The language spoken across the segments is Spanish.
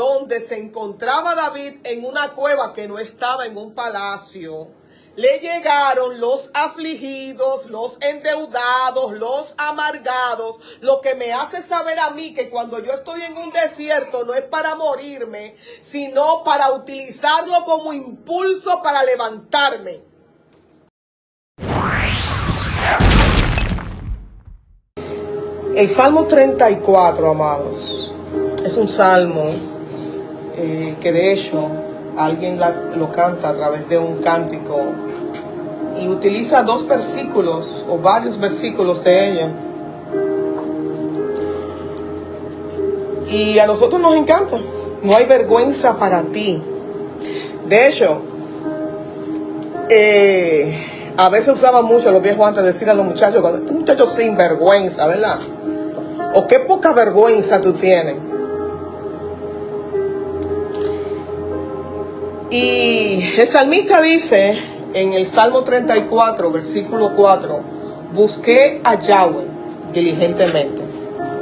donde se encontraba David en una cueva que no estaba en un palacio, le llegaron los afligidos, los endeudados, los amargados, lo que me hace saber a mí que cuando yo estoy en un desierto no es para morirme, sino para utilizarlo como impulso para levantarme. El Salmo 34, amados, es un salmo que de hecho alguien lo canta a través de un cántico y utiliza dos versículos o varios versículos de ella. Y a nosotros nos encanta. No hay vergüenza para ti. De hecho, a veces usaba mucho los viejos antes de decir a los muchachos, un muchacho sin vergüenza, ¿verdad? O qué poca vergüenza tú tienes. Y el salmista dice en el Salmo 34, versículo 4, busqué a Yahweh diligentemente.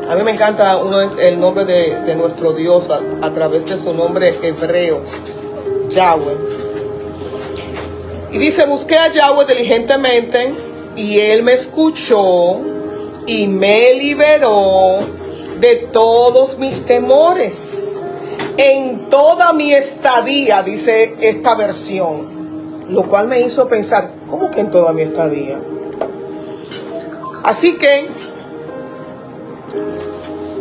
A mí me encanta el nombre de nuestro Dios a través de su nombre hebreo, Yahweh. Y dice, busqué a Yahweh diligentemente y Él me escuchó y me liberó de todos mis temores. En toda mi estadía, dice esta versión, lo cual me hizo pensar, ¿cómo que en toda mi estadía? Así que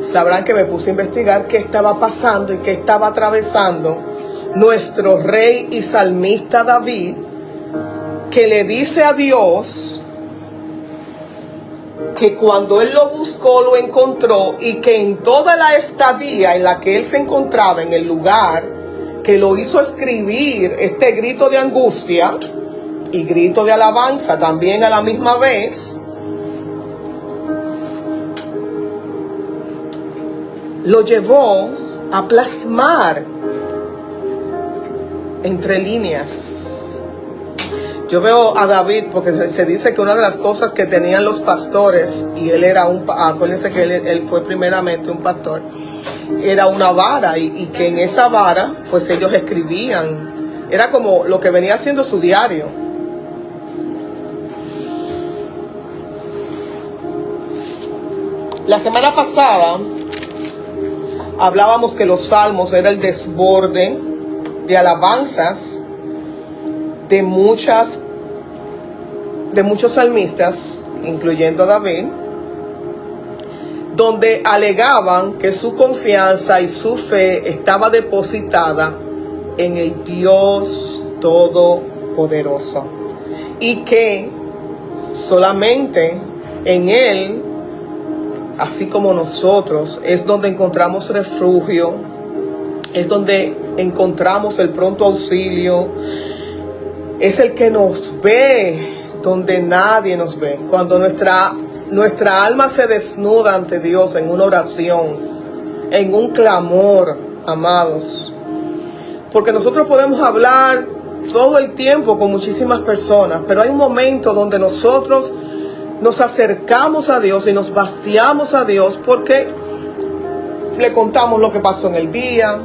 sabrán que me puse a investigar qué estaba pasando y qué estaba atravesando nuestro rey y salmista David, que le dice a Dios que cuando él lo buscó, lo encontró, y que en toda la estadía en la que él se encontraba, en el lugar que lo hizo escribir este grito de angustia y grito de alabanza también a la misma vez, lo llevó a plasmar entre líneas. Yo veo a David, porque se dice que una de las cosas que tenían los pastores, y él era acuérdense que él fue primeramente un pastor, era una vara, y que en esa vara, pues ellos escribían. Era como lo que venía siendo su diario. La semana pasada hablábamos que los salmos era el desborde de alabanzas de muchos salmistas, incluyendo a David, donde alegaban que su confianza y su fe estaba depositada en el Dios Todopoderoso y que solamente en Él, así como nosotros, es donde encontramos refugio, es donde encontramos el pronto auxilio. Es el que nos ve donde nadie nos ve. Cuando nuestra alma se desnuda ante Dios en una oración, en un clamor, amados. Porque nosotros podemos hablar todo el tiempo con muchísimas personas, pero hay un momento donde nosotros nos acercamos a Dios y nos vaciamos a Dios porque le contamos lo que pasó en el día,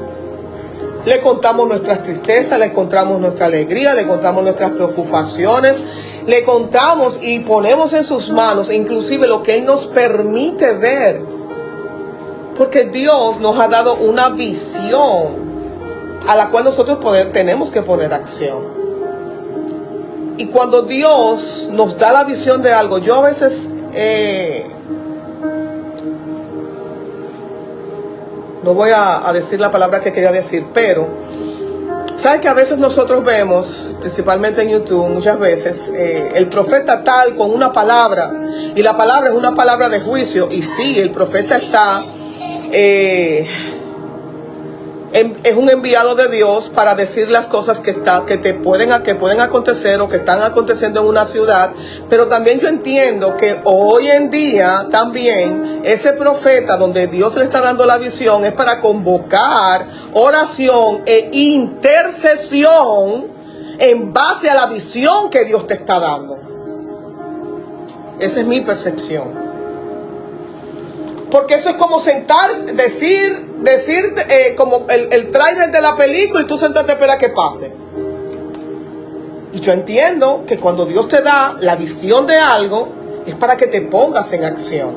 le contamos nuestras tristezas, le contamos nuestra alegría, le contamos nuestras preocupaciones, le contamos y ponemos en sus manos inclusive lo que Él nos permite ver. Porque Dios nos ha dado una visión a la cual nosotros tenemos que poner acción. Y cuando Dios nos da la visión de algo, yo a veces no voy a decir la palabra que quería decir, pero ¿sabes que a veces nosotros vemos, principalmente en YouTube, muchas veces, el profeta tal con una palabra, y la palabra es una palabra de juicio, y sí, el profeta está, es un enviado de Dios para decir las cosas que pueden acontecer o que están aconteciendo en una ciudad, pero también yo entiendo que hoy en día también ese profeta donde Dios le está dando la visión es para convocar oración e intercesión en base a la visión que Dios te está dando. Esa es mi percepción. Porque eso es como sentar, decir como el tráiler de la película y tú sentarte a esperar que pase. Y yo entiendo que cuando Dios te da la visión de algo, es para que te pongas en acción.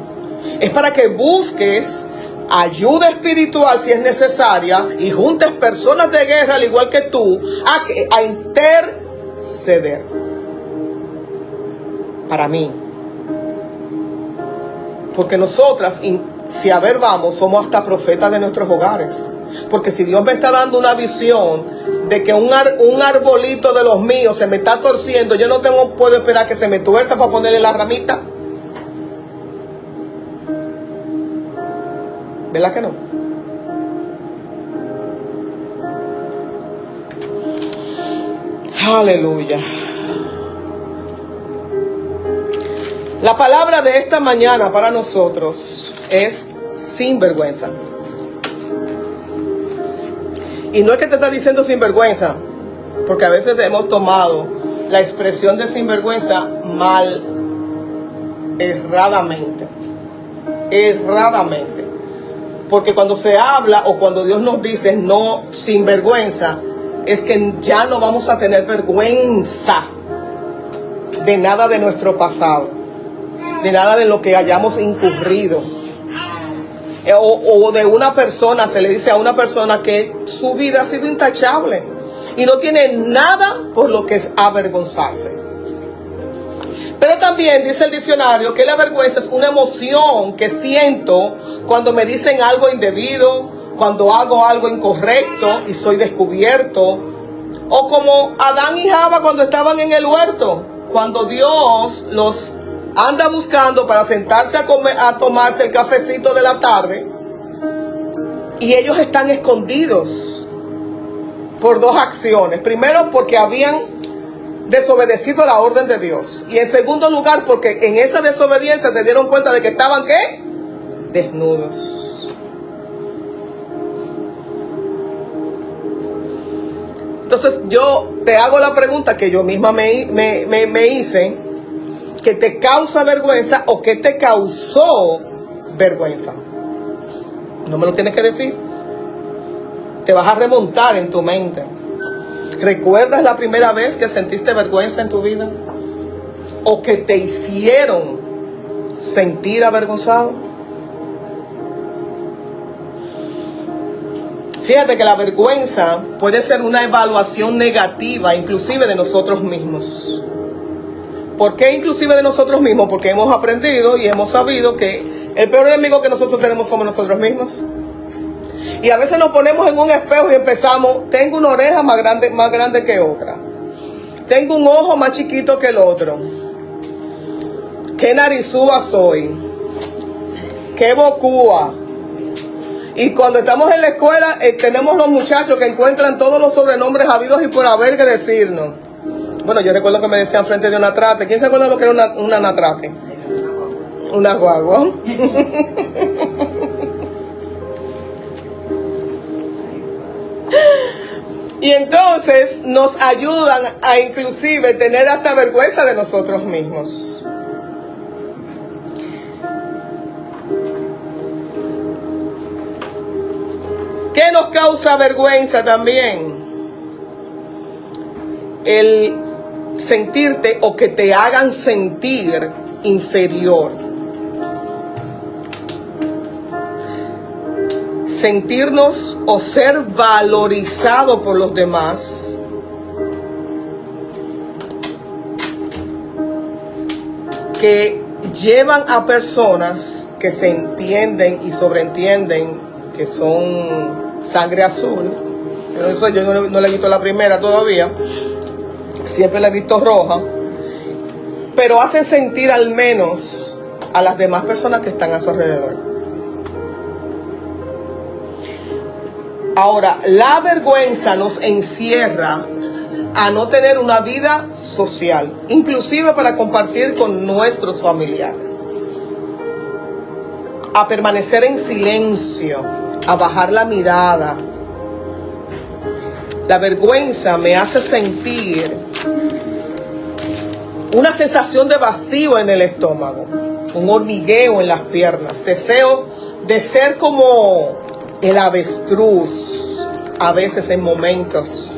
Es para que busques ayuda espiritual si es necesaria y juntes personas de guerra al igual que tú a interceder. Para mí. Porque nosotras, si a ver vamos, somos hasta profetas de nuestros hogares. Porque si Dios me está dando una visión de que un arbolito de los míos se me está torciendo, yo no puedo esperar que se me tuerza para ponerle la ramita. ¿Verdad que no? Aleluya. La palabra de esta mañana para nosotros es sinvergüenza. Y no es que te está diciendo sinvergüenza, porque a veces hemos tomado la expresión de sinvergüenza mal, erradamente. Porque cuando se habla o cuando Dios nos dice no sinvergüenza, es que ya no vamos a tener vergüenza de nada de nuestro pasado, de nada de lo que hayamos incurrido. O de una persona, se le dice a una persona que su vida ha sido intachable y no tiene nada por lo que avergonzarse. Pero también dice el diccionario que la vergüenza es una emoción que siento cuando me dicen algo indebido, cuando hago algo incorrecto y soy descubierto. O como Adán y Java cuando estaban en el huerto, cuando Dios los anda buscando para sentarse a tomarse el cafecito de la tarde y ellos están escondidos por dos acciones. Primero, porque habían desobedecido la orden de Dios, y en segundo lugar porque en esa desobediencia se dieron cuenta de que estaban ¿qué? Desnudos. Entonces yo te hago la pregunta que yo misma me hice: ¿qué te causa vergüenza o qué te causó vergüenza? No me lo tienes que decir. Te vas a remontar en tu mente. ¿Recuerdas la primera vez que sentiste vergüenza en tu vida? ¿O que te hicieron sentir avergonzado? Fíjate que la vergüenza puede ser una evaluación negativa, inclusive de nosotros mismos. ¿Por qué inclusive de nosotros mismos? Porque hemos aprendido y hemos sabido que el peor enemigo que nosotros tenemos somos nosotros mismos. Y a veces nos ponemos en un espejo y empezamos: tengo una oreja más grande que otra. Tengo un ojo más chiquito que el otro. Qué narizúa soy. Qué bocúa. Y cuando estamos en la escuela, tenemos los muchachos que encuentran todos los sobrenombres habidos y por haber que decirnos. Bueno, yo recuerdo que me decían frente de una trate. ¿Quién se acuerda lo que era una natrate? Una guagua. Y entonces nos ayudan a inclusive tener hasta vergüenza de nosotros mismos. ¿Qué nos causa vergüenza también? El sentirte o que te hagan sentir inferior. Sentirnos o ser valorizado por los demás. Que llevan a personas que se entienden y sobreentienden que son sangre azul. Pero eso yo no le he visto la primera todavía. Siempre la he visto roja. Pero hacen sentir al menos a las demás personas que están a su alrededor. Ahora, la vergüenza nos encierra a no tener una vida social, inclusive para compartir con nuestros familiares. A permanecer en silencio, a bajar la mirada. La vergüenza me hace sentir una sensación de vacío en el estómago, un hormigueo en las piernas, deseo de ser como el avestruz, a veces en momentos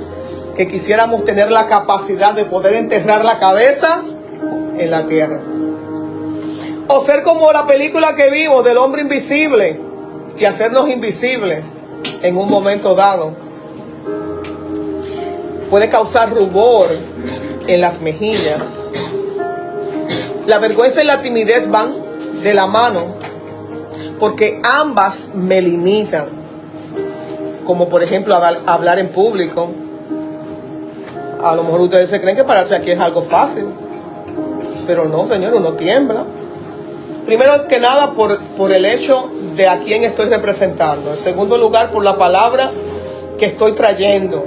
que quisiéramos tener la capacidad de poder enterrar la cabeza en la tierra. O ser como la película que vimos del hombre invisible y hacernos invisibles en un momento dado. Puede causar rubor en las mejillas. La vergüenza y la timidez van de la mano, porque ambas me limitan. Como por ejemplo hablar en público. A lo mejor ustedes se creen que pararse aquí es algo fácil, pero no, señor, uno tiembla. Primero que nada por el hecho de a quién estoy representando. En segundo lugar, por la palabra que estoy trayendo,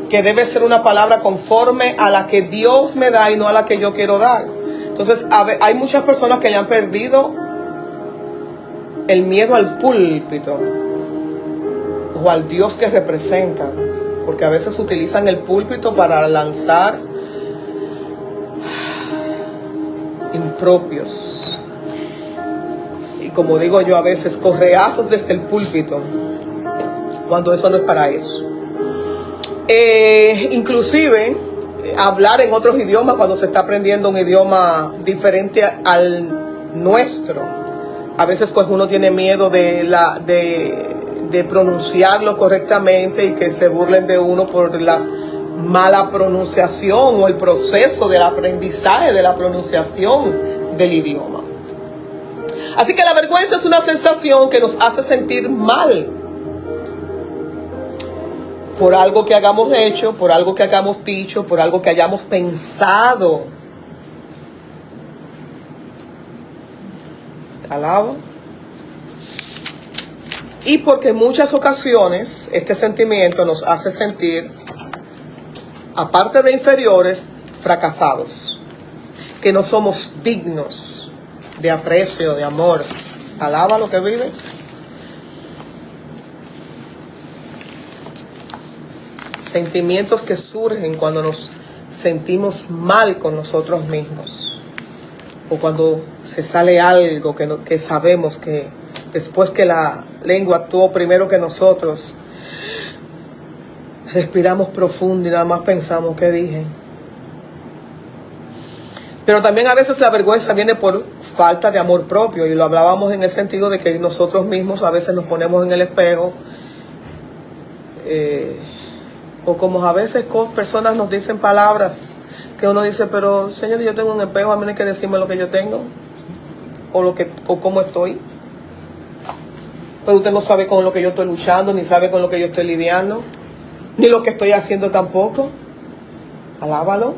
que debe ser una palabra conforme a la que Dios me da y no a la que yo quiero dar. Entonces, hay muchas personas que ya han perdido el miedo al púlpito o al Dios que representan, porque a veces utilizan el púlpito para lanzar impropios. Y como digo yo a veces, correazos desde el púlpito, cuando eso no es para eso. Inclusive hablar en otros idiomas cuando se está aprendiendo un idioma diferente al nuestro. A veces pues uno tiene miedo de pronunciarlo correctamente y que se burlen de uno por la mala pronunciación o el proceso del aprendizaje de la pronunciación del idioma. Así que la vergüenza es una sensación que nos hace sentir mal por algo que hayamos hecho, por algo que hayamos dicho, por algo que hayamos pensado. Alaba. Y porque en muchas ocasiones este sentimiento nos hace sentir, aparte de inferiores, fracasados, que no somos dignos de aprecio, de amor. Alaba lo que vive. Sentimientos que surgen cuando nos sentimos mal con nosotros mismos, o cuando se sale algo que sabemos que después que la lengua actuó primero que nosotros, respiramos profundo y nada más pensamos ¿qué dije? Pero también a veces la vergüenza viene por falta de amor propio, y lo hablábamos en el sentido de que nosotros mismos a veces nos ponemos en el espejo, o como a veces personas nos dicen palabras que uno dice, pero Señor, yo tengo un espejo, a mí no hay que decirme lo que yo tengo o cómo estoy. Pero usted no sabe con lo que yo estoy luchando, ni sabe con lo que yo estoy lidiando, ni lo que estoy haciendo tampoco. Alábalo.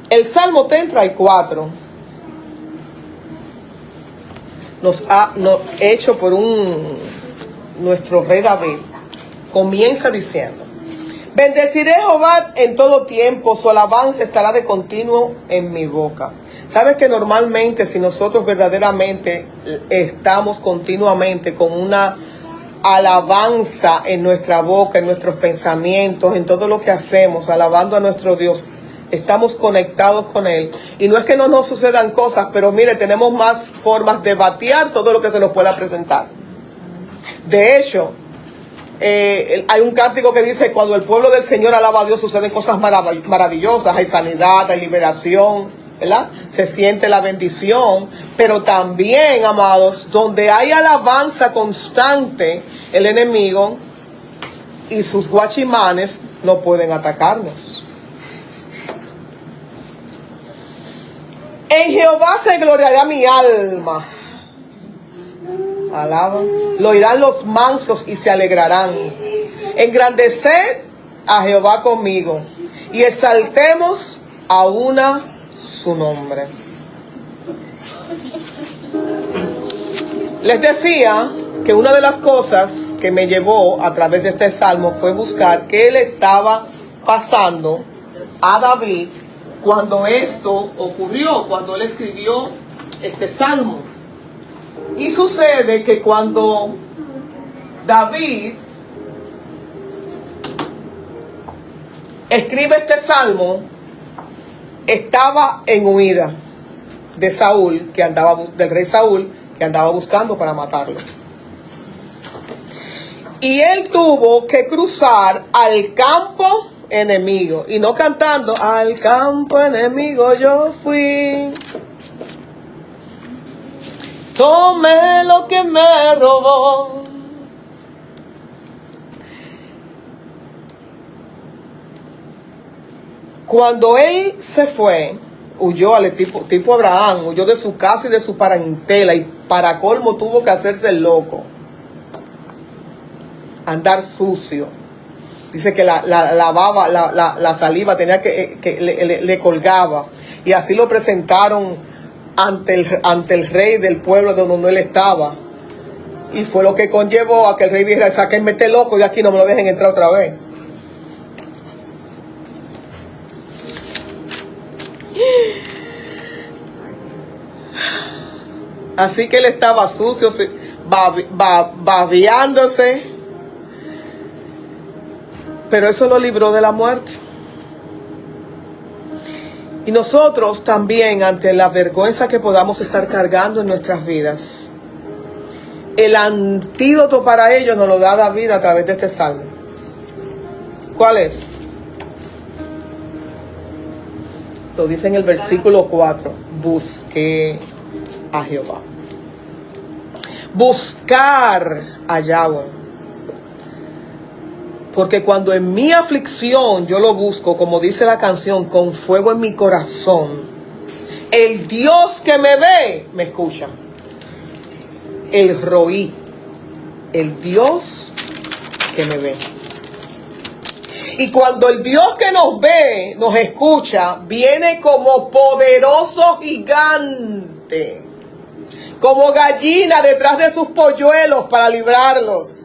El Salmo 34 nos hecho por nuestro rey David, comienza diciendo: bendeciré a Jehová en todo tiempo, su alabanza estará de continuo en mi boca. ¿Sabes que normalmente si nosotros verdaderamente estamos continuamente con una alabanza en nuestra boca, en nuestros pensamientos, en todo lo que hacemos, alabando a nuestro Dios, estamos conectados con Él? Y no es que no nos sucedan cosas, pero mire, tenemos más formas de batear todo lo que se nos pueda presentar. De hecho, hay un cántico que dice: cuando el pueblo del Señor alaba a Dios, suceden cosas maravillosas. Hay sanidad, hay liberación, ¿verdad? Se siente la bendición. Pero también, amados, donde hay alabanza constante, el enemigo y sus guachimanes no pueden atacarnos. En Jehová se gloriará mi alma. Alaba. Lo oirán los mansos y se alegrarán. Engrandeced a Jehová conmigo y exaltemos a una su nombre. Les decía que una de las cosas que me llevó a través de este salmo fue buscar qué le estaba pasando a David cuando esto ocurrió, cuando él escribió este salmo. Y sucede que cuando David escribe este salmo, estaba en huida de Saúl, del rey Saúl, que andaba buscando para matarlo. Y él tuvo que cruzar al campo enemigo. Y no cantando, al campo enemigo yo fui. Tomé lo que me robó. Cuando él se fue, huyó al tipo Abraham, huyó de su casa y de su parentela, y para colmo tuvo que hacerse el loco, andar sucio. Dice que la baba, la saliva tenía que le colgaba, y así lo presentaron ante el rey del pueblo de donde él estaba, y fue lo que conllevó a que el rey dijera: sáquenme este loco de aquí, no me lo dejen entrar otra vez. Así que él estaba sucio, babeándose. Pero eso lo libró de la muerte. Y nosotros también, ante la vergüenza que podamos estar cargando en nuestras vidas, el antídoto para ello nos lo da David a través de este salmo. ¿Cuál es? Lo dice en el versículo 4. Busqué a Jehová. Buscar a Yahweh. Porque cuando en mi aflicción yo lo busco, como dice la canción, con fuego en mi corazón, el Dios que me ve, me escucha. El Roí, el Dios que me ve. Y cuando el Dios que nos ve, nos escucha, viene como poderoso gigante, como gallina detrás de sus polluelos para librarlos.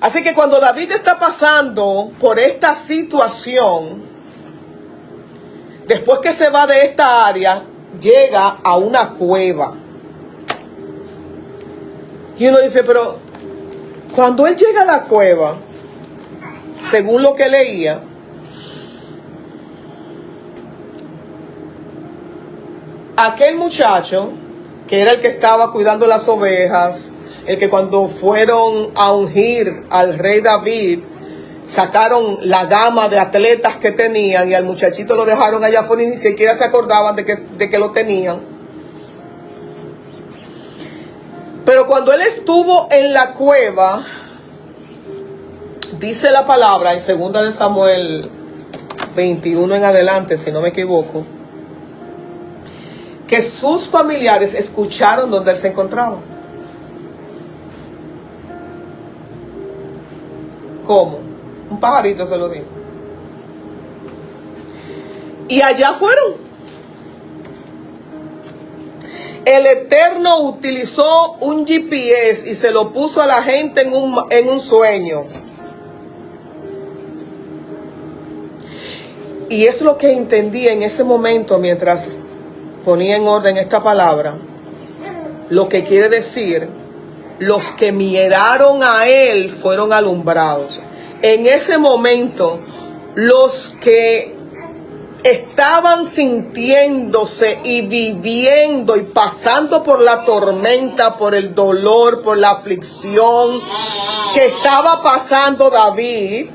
Así que cuando David está pasando por esta situación, después que se va de esta área, llega a una cueva. Y uno dice, pero cuando él llega a la cueva, según lo que leía, aquel muchacho, que era el que estaba cuidando las ovejas, el que cuando fueron a ungir al rey David, sacaron la gama de atletas que tenían y al muchachito lo dejaron allá afuera y ni siquiera se acordaban de que lo tenían. Pero cuando él estuvo en la cueva, dice la palabra en 2 de Samuel 21 en adelante, si no me equivoco, que sus familiares escucharon donde él se encontraba. ¿Cómo? Un pajarito se lo dijo. Y allá fueron. El Eterno utilizó un GPS y se lo puso a la gente en un sueño. Y es lo que entendí en ese momento mientras ponía en orden esta palabra. Lo que quiere decir, los que miraron a él fueron alumbrados. En ese momento, los que estaban sintiéndose y viviendo y pasando por la tormenta, por el dolor, por la aflicción que estaba pasando David,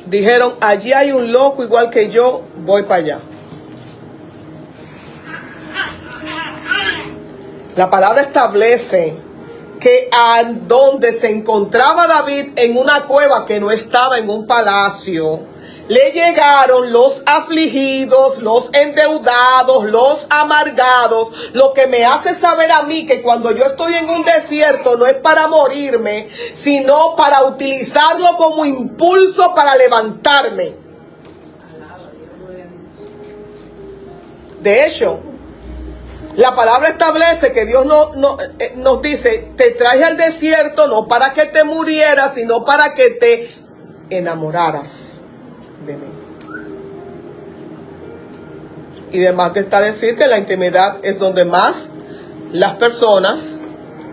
dijeron, allí hay un loco igual que yo, voy para allá. La palabra establece que a donde se encontraba David, en una cueva que no estaba en un palacio, le llegaron los afligidos, los endeudados, los amargados, lo que me hace saber a mí que cuando yo estoy en un desierto no es para morirme, sino para utilizarlo como impulso para levantarme. De hecho, la palabra establece que Dios nos dice, te traje al desierto no para que te murieras, sino para que te enamoraras de mí. Y además te está decir que la intimidad es donde más las personas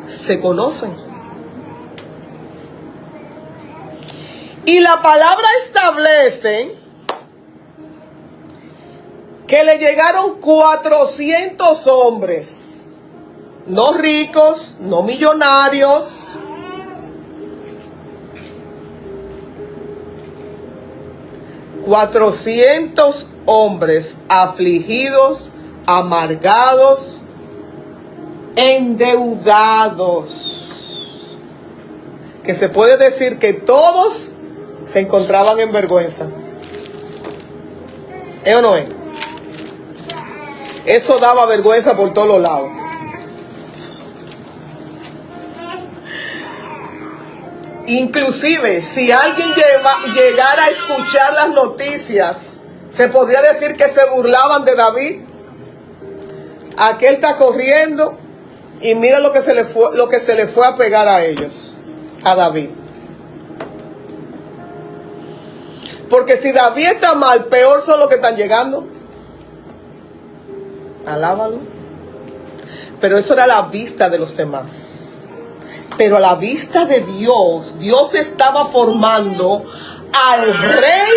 se conocen. Y la palabra establece que le llegaron 400 hombres, no ricos, no millonarios, $400 hombres afligidos, amargados, endeudados, que se puede decir que todos se encontraban en vergüenza. ¿Es o no es? Eso daba vergüenza por todos los lados. Inclusive, si alguien llegara a escuchar las noticias, se podría decir que se burlaban de David. Aquel está corriendo y mira lo que se le fue a pegar a ellos, a David. Porque si David está mal, peor son los que están llegando. Alábalo. Pero eso era la vista de los demás. Pero a la vista de Dios, Dios estaba formando al rey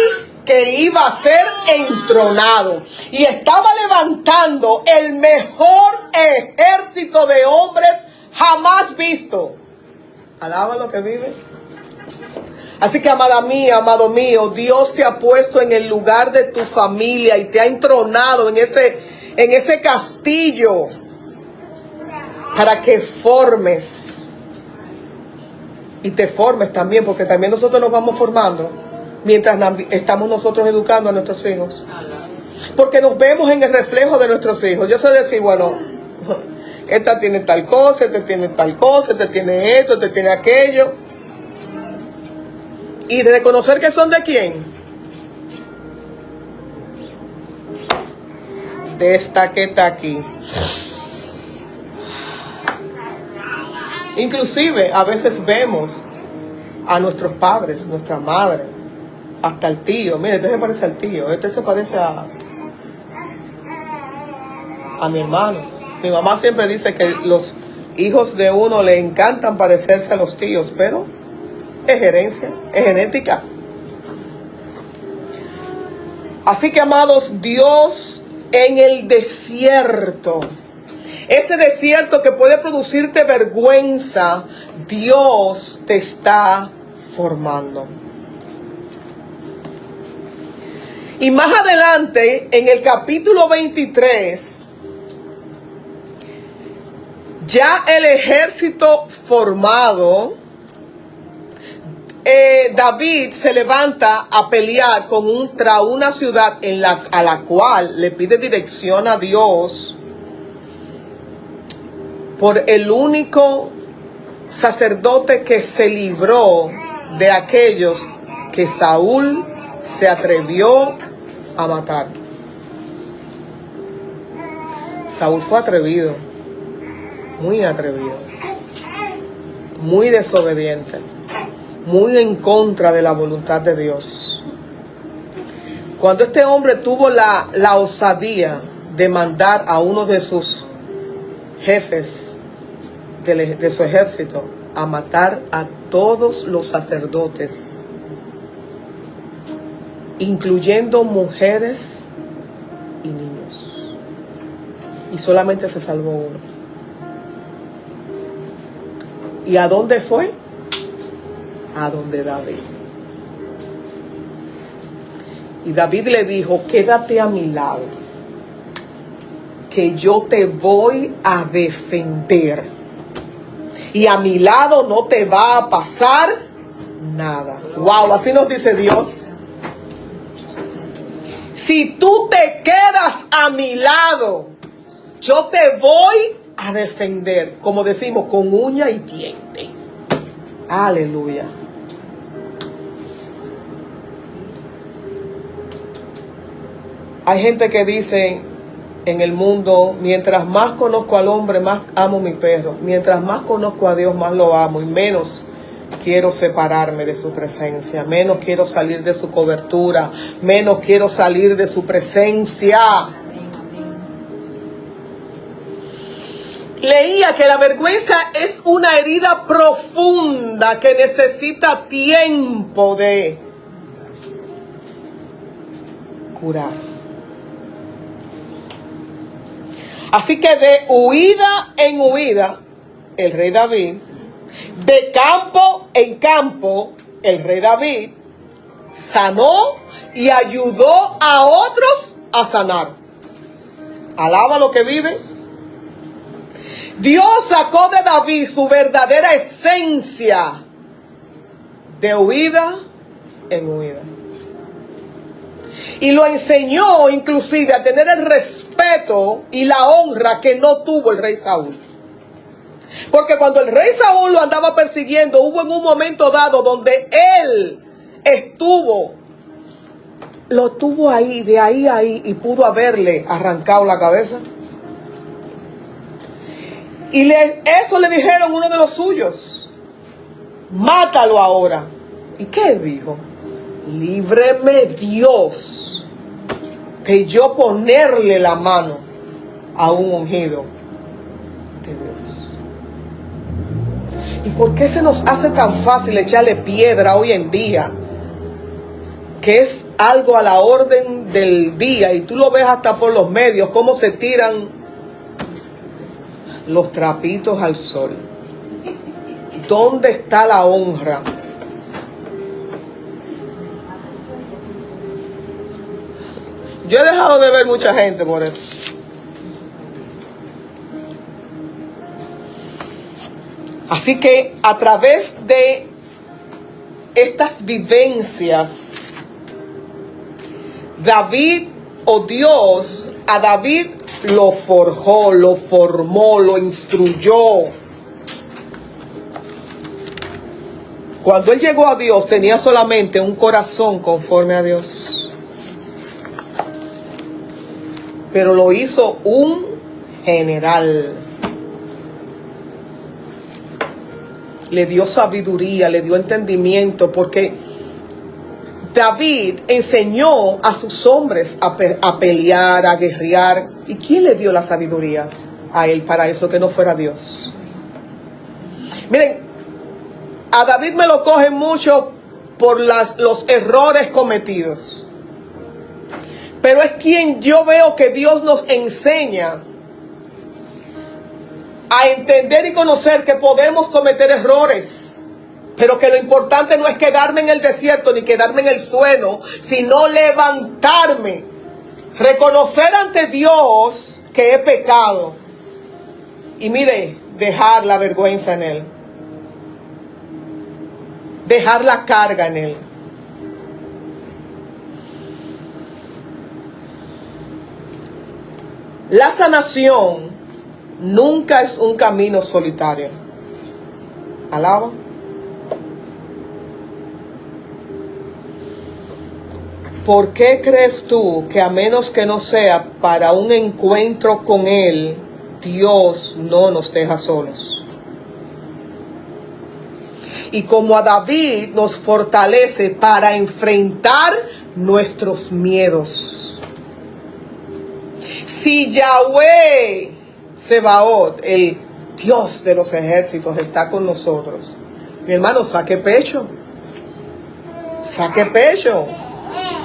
que iba a ser entronado. Y estaba levantando el mejor ejército de hombres jamás visto. Alaba lo que vive. Así que, amada mía, amado mío, Dios te ha puesto en el lugar de tu familia y te ha entronado en ese castillo para que formes. Y te formes también, porque también nosotros nos vamos formando mientras estamos nosotros educando a nuestros hijos. Porque nos vemos en el reflejo de nuestros hijos. Yo sé decir, bueno, esta tiene tal cosa, este tiene tal cosa, este tiene esto, este tiene aquello. Y de reconocer que son de quién. De esta que está aquí. Inclusive a veces vemos a nuestros padres, nuestra madre, hasta el tío. Mire, este se parece al tío, este se parece a mi hermano. Mi mamá siempre dice que los hijos de uno le encantan parecerse a los tíos, pero es herencia, es genética. Así que, amados, Dios en el desierto, ese desierto que puede producirte vergüenza, Dios te está formando. Y más adelante, en el capítulo 23, ya el ejército formado, David se levanta a pelear contra una ciudad a la cual le pide dirección a Dios por el único sacerdote que se libró de aquellos que Saúl se atrevió a matar. Saúl fue atrevido, muy desobediente, muy en contra de la voluntad de Dios. Cuando este hombre tuvo la osadía de mandar a uno de sus jefes de su ejército a matar a todos los sacerdotes, incluyendo mujeres y niños, y solamente se salvó uno. ¿Y a dónde fue? A donde David. Y David le dijo: quédate a mi lado, que yo te voy a defender. Y a mi lado no te va a pasar nada. Wow, así nos dice Dios. Si tú te quedas a mi lado, yo te voy a defender. Como decimos, con uña y diente. Aleluya. Hay gente que dice en el mundo: mientras más conozco al hombre, más amo a mi perro. Mientras más conozco a Dios, más lo amo. Y menos quiero separarme de su presencia. Menos quiero salir de su cobertura. Menos quiero salir de su presencia. leía que la vergüenza es una herida profunda que necesita tiempo de curar. Así que de huida en huida, el rey David, de campo en campo, el rey David sanó y ayudó a otros a sanar. Alaba lo que vive. Dios sacó de David su verdadera esencia de huida en huida. Y lo enseñó inclusive a tener el respeto y la honra que no tuvo el rey Saúl. Porque cuando el rey Saúl lo andaba persiguiendo, hubo en un momento dado donde él lo tuvo ahí, de ahí a ahí, y pudo haberle arrancado la cabeza. Y eso le dijeron uno de los suyos: mátalo ahora. ¿Y qué dijo? Líbreme Dios de yo ponerle la mano a un ungido de Dios. ¿Y por qué se nos hace tan fácil echarle piedra hoy en día? Que es algo a la orden del día, y tú lo ves hasta por los medios, cómo se tiran los trapitos al sol. ¿Dónde está la honra? Yo he dejado de ver mucha gente por eso. Así que a través de estas vivencias, David, o Dios, a David lo forjó, lo formó, lo instruyó. Cuando él llegó a Dios, tenía solamente un corazón conforme a Dios. Pero lo hizo un general. Le dio sabiduría, le dio entendimiento, porque David enseñó a sus hombres a pelear, a guerrear. ¿Y quién le dio la sabiduría? A él, para eso, que no fuera Dios. Miren, a David me lo cogen mucho por los errores cometidos. Pero es quien yo veo que Dios nos enseña a entender y conocer que podemos cometer errores, pero que lo importante no es quedarme en el desierto ni quedarme en el suelo, sino levantarme, reconocer ante Dios que he pecado y mire, dejar la vergüenza en Él, dejar la carga en Él. La sanación nunca es un camino solitario. Alaba. ¿Por qué crees tú que a menos que no sea para un encuentro con Él, Dios no nos deja solos? Y como a David nos fortalece para enfrentar nuestros miedos. Si Yahweh Sebaot, el Dios de los ejércitos, está con nosotros, mi hermano, saque pecho. Saque pecho.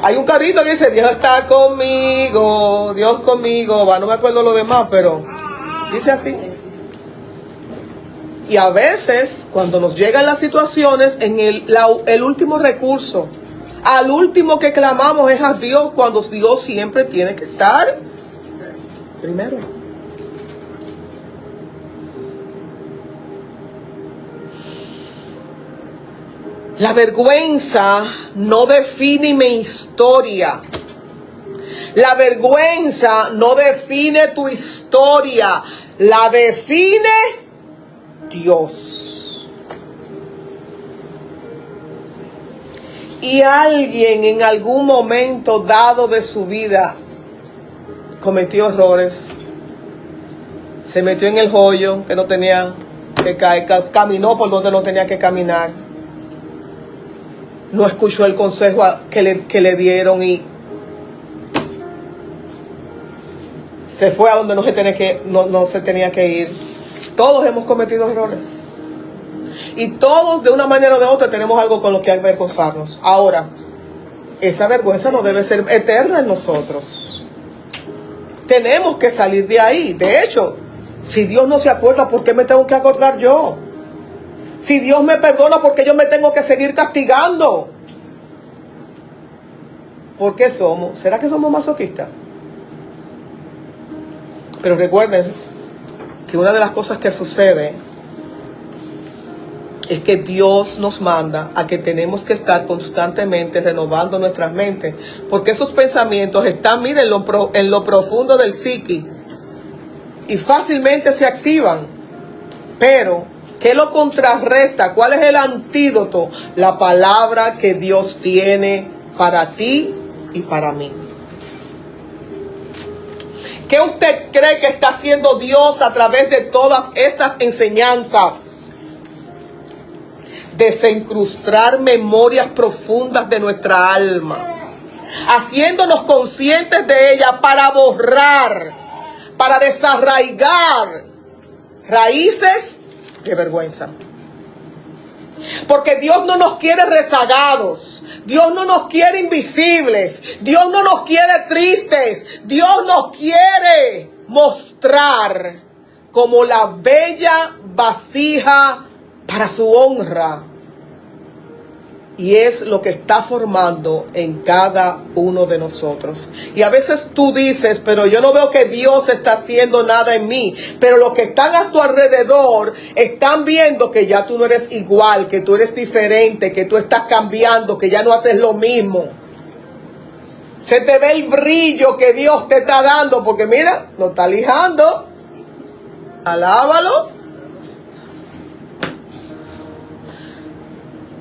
Hay un carrito que dice: Dios está conmigo, Dios conmigo. No me acuerdo lo demás, pero dice así. Y a veces, cuando nos llegan las situaciones, en el último recurso, al último que clamamos es a Dios, cuando Dios siempre tiene que estar primero. La vergüenza no define mi historia. La vergüenza no define tu historia. La define Dios. Y alguien en algún momento dado de su vida cometió errores, se metió en el hoyo que no tenía que caer, caminó por donde no tenía que caminar, no escuchó el consejo que le dieron y se fue a donde no se tenía que ir. Todos hemos cometido errores. Y todos, de una manera o de otra, tenemos algo con lo que avergonzarnos. Ahora, esa vergüenza no debe ser eterna en nosotros. Tenemos que salir de ahí. De hecho, si Dios no se acuerda, ¿por qué me tengo que acordar yo? Si Dios me perdona, ¿por qué yo me tengo que seguir castigando? ¿Por qué somos? ¿Será que somos masoquistas? Pero recuerden que una de las cosas que sucede es que Dios nos manda a que tenemos que estar constantemente renovando nuestras mentes, porque esos pensamientos están, miren, en lo profundo del psiqui y fácilmente se activan. Pero, ¿qué lo contrarresta? ¿Cuál es el antídoto? La palabra que Dios tiene para ti y para mí. ¿Qué usted cree que está haciendo Dios a través de todas estas enseñanzas? Desincrustar memorias profundas de nuestra alma, haciéndonos conscientes de ella para borrar, para desarraigar raíces de vergüenza. Porque Dios no nos quiere rezagados, Dios no nos quiere invisibles, Dios no nos quiere tristes, Dios nos quiere mostrar como la bella vasija para su honra. Y es lo que está formando en cada uno de nosotros. Y a veces tú dices, pero yo no veo que Dios está haciendo nada en mí. Pero los que están a tu alrededor están viendo que ya tú no eres igual, que tú eres diferente, que tú estás cambiando, que ya no haces lo mismo. Se te ve el brillo que Dios te está dando, porque mira, lo está lijando. Alábalo.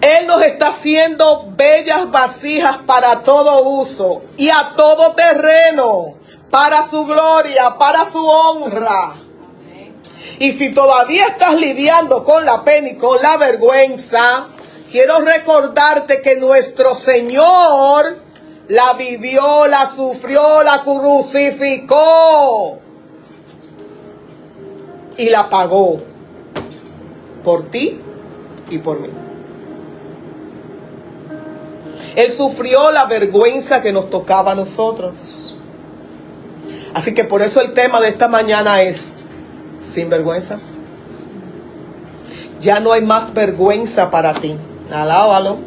Él nos está haciendo bellas vasijas para todo uso y a todo terreno, para su gloria, para su honra. Y si todavía estás lidiando con la pena y con la vergüenza, quiero recordarte que nuestro Señor la vivió, la sufrió, la crucificó y la pagó por ti y por mí. Él sufrió la vergüenza que nos tocaba a nosotros. Así que por eso el tema de esta mañana es sin vergüenza. Ya no hay más vergüenza para ti. Alábalo.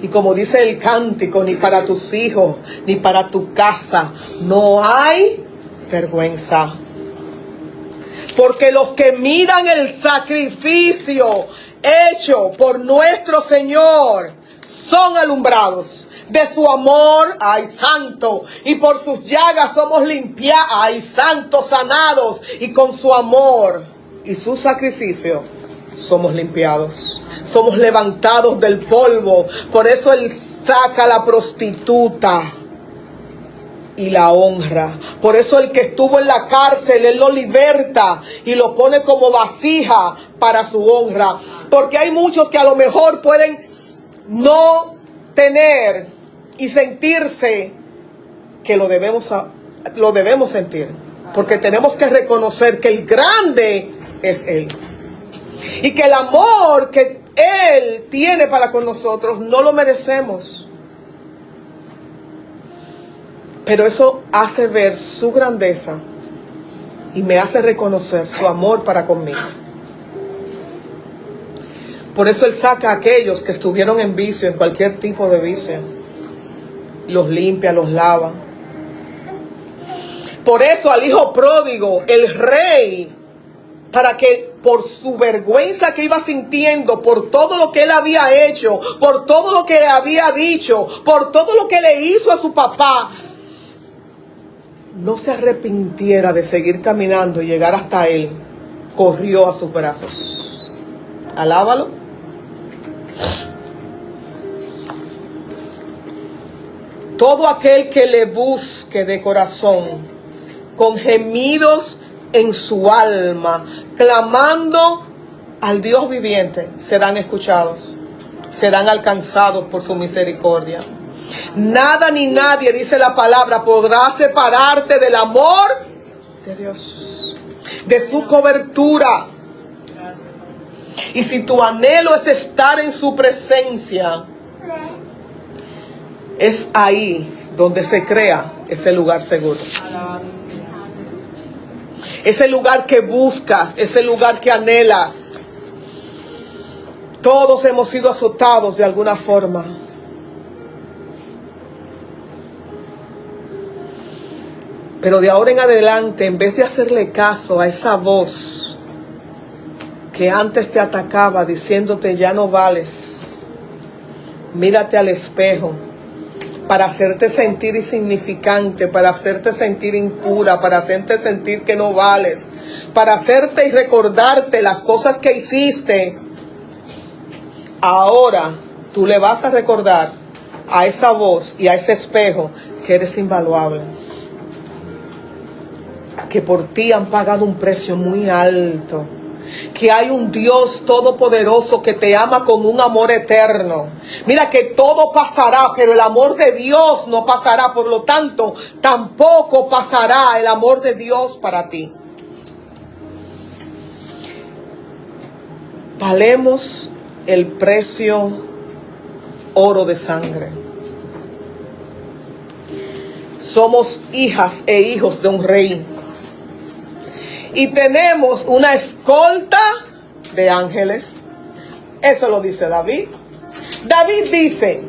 Y como dice el cántico, ni para tus hijos, ni para tu casa, no hay vergüenza. Porque los que miran el sacrificio hecho por nuestro Señor son alumbrados de su amor, ay santo, y por sus llagas somos limpiados, ay santo, sanados, y con su amor y su sacrificio somos limpiados, somos levantados del polvo. Por eso Él saca a la prostituta y la honra. Por eso el que estuvo en la cárcel, Él lo liberta y lo pone como vasija para su honra. Porque hay muchos que a lo mejor pueden no tener y sentirse que lo debemos sentir, porque tenemos que reconocer que el grande es Él y que el amor que Él tiene para con nosotros no lo merecemos, pero eso hace ver su grandeza y me hace reconocer su amor para conmigo. Por eso Él saca a aquellos que estuvieron en vicio, en cualquier tipo de vicio. Los limpia, los lava. Por eso al hijo pródigo, el rey, para que por su vergüenza que iba sintiendo, por todo lo que él había hecho, por todo lo que había dicho, por todo lo que le hizo a su papá, no se arrepintiera de seguir caminando y llegar hasta él, corrió a sus brazos. Alábalo. Todo aquel que le busque de corazón, con gemidos en su alma, clamando al Dios viviente, serán escuchados, serán alcanzados por su misericordia. Nada ni nadie, dice la palabra, podrá separarte del amor de Dios, de su cobertura. Y si tu anhelo es estar en su presencia, es ahí donde se crea ese lugar seguro. Ese lugar que buscas, ese lugar que anhelas. Todos hemos sido azotados de alguna forma. Pero de ahora en adelante, en vez de hacerle caso a esa voz que antes te atacaba diciéndote ya no vales, mírate al espejo para hacerte sentir insignificante, para hacerte sentir impura, para hacerte sentir que no vales, para hacerte y recordarte las cosas que hiciste. Ahora tú le vas a recordar a esa voz y a ese espejo que eres invaluable, que por ti han pagado un precio muy alto, que hay un Dios todopoderoso que te ama con un amor eterno. Mira que todo pasará, pero el amor de Dios no pasará. Por lo tanto, tampoco pasará el amor de Dios para ti. Valemos el precio oro de sangre. Somos hijas e hijos de un rey. Y tenemos una escolta de ángeles. Eso lo dice David. David dice: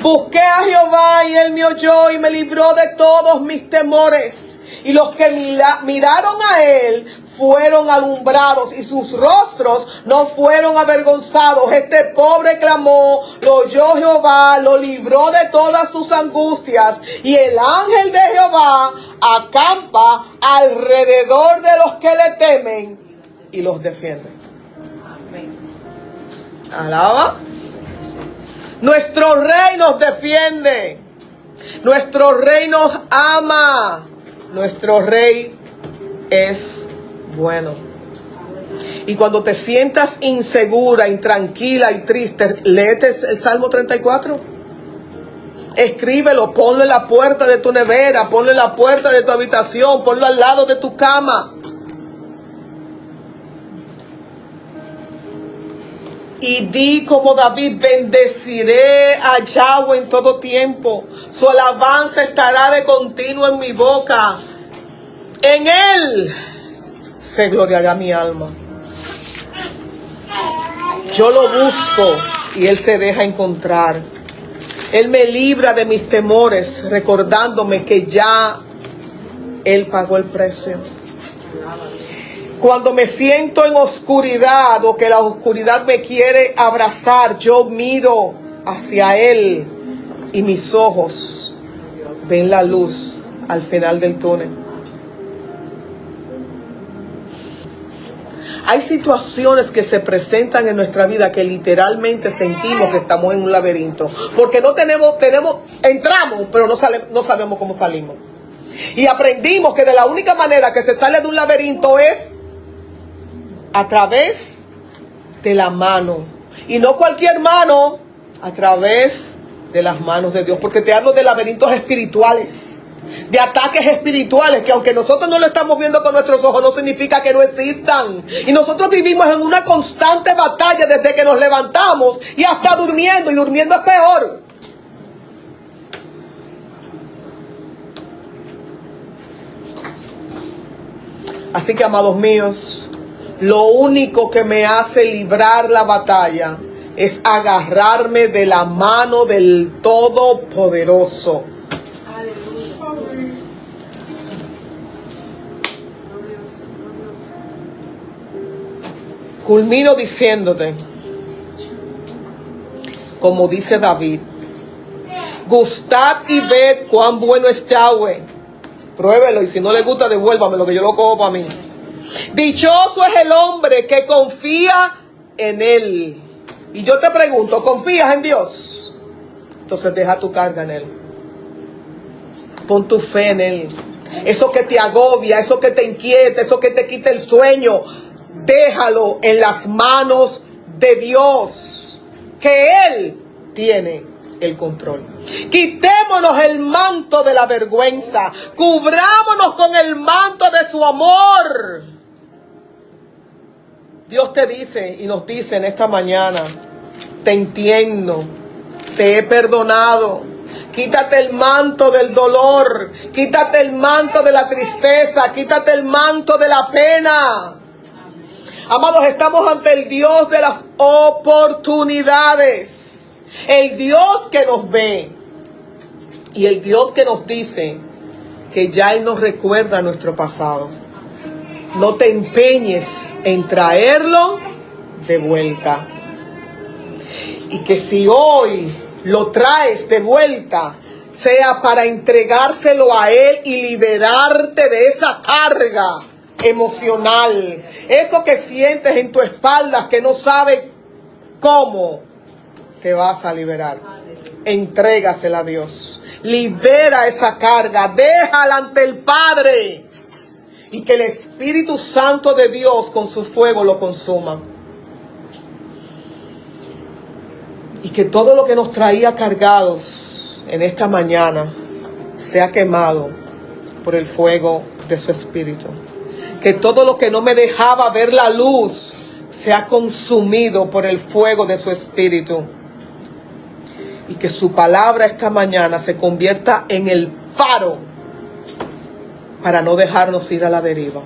busqué a Jehová y él me oyó y me libró de todos mis temores. Y los que miraron a él fueron alumbrados y sus rostros no fueron avergonzados. Este pobre clamó, lo oyó Jehová, lo libró de todas sus angustias. Y el ángel de Jehová acampa alrededor de los que le temen y los defiende. Amén. Alaba. Nuestro rey nos defiende. Nuestro rey nos ama. Nuestro rey es bueno. Y cuando te sientas insegura, intranquila y triste, léete el Salmo 34. Escríbelo, ponlo en la puerta de tu nevera, ponlo en la puerta de tu habitación, ponlo al lado de tu cama. Y di como David: bendeciré a Yahweh en todo tiempo. Su alabanza estará de continuo en mi boca. En él se gloriará mi alma. Yo lo busco y él se deja encontrar. Él me libra de mis temores, recordándome que ya él pagó el precio. Cuando me siento en oscuridad o que la oscuridad me quiere abrazar, yo miro hacia él y mis ojos ven la luz al final del túnel. Hay situaciones que se presentan en nuestra vida que literalmente sentimos que estamos en un laberinto. Porque entramos, pero no sabemos cómo salimos. Y aprendimos que de la única manera que se sale de un laberinto es a través de la mano. Y no cualquier mano, a través de las manos de Dios. Porque te hablo de laberintos espirituales, de ataques espirituales que aunque nosotros no lo estamos viendo con nuestros ojos, no significa que no existan. Y nosotros vivimos en una constante batalla desde que nos levantamos y hasta durmiendo, y durmiendo es peor. Así que, amados míos, lo único que me hace librar la batalla es agarrarme de la mano del Todopoderoso. Culmino diciéndote, como dice David: gustad y ved cuán bueno es Yahweh. Pruébelo, y si no le gusta, devuélvame lo que yo lo cojo para mí. Dichoso es el hombre que confía en él. Y yo te pregunto, ¿confías en Dios? Entonces deja tu carga en él. Pon tu fe en él. Eso que te agobia, eso que te inquieta, eso que te quita el sueño, déjalo en las manos de Dios, que él tiene el control. Quitémonos el manto de la vergüenza. Cubrámonos con el manto de su amor. Dios te dice y nos dice en esta mañana: te entiendo, te he perdonado. Quítate el manto del dolor, quítate el manto de la tristeza, quítate el manto de la pena. Amados, estamos ante el Dios de las oportunidades, el Dios que nos ve y el Dios que nos dice que ya Él nos recuerda nuestro pasado. No te empeñes en traerlo de vuelta. Y que si hoy lo traes de vuelta, sea para entregárselo a Él y liberarte de esa carga emocional. Eso que sientes en tu espalda que no sabes cómo te vas a liberar. Entrégasela a Dios. Libera esa carga. Déjala ante el Padre. Y que el Espíritu Santo de Dios con su fuego lo consuma. Y que todo lo que nos traía cargados en esta mañana sea quemado por el fuego de su Espíritu. Que todo lo que no me dejaba ver la luz sea consumido por el fuego de su Espíritu. Y que su palabra esta mañana se convierta en el faro para no dejarnos ir a la deriva.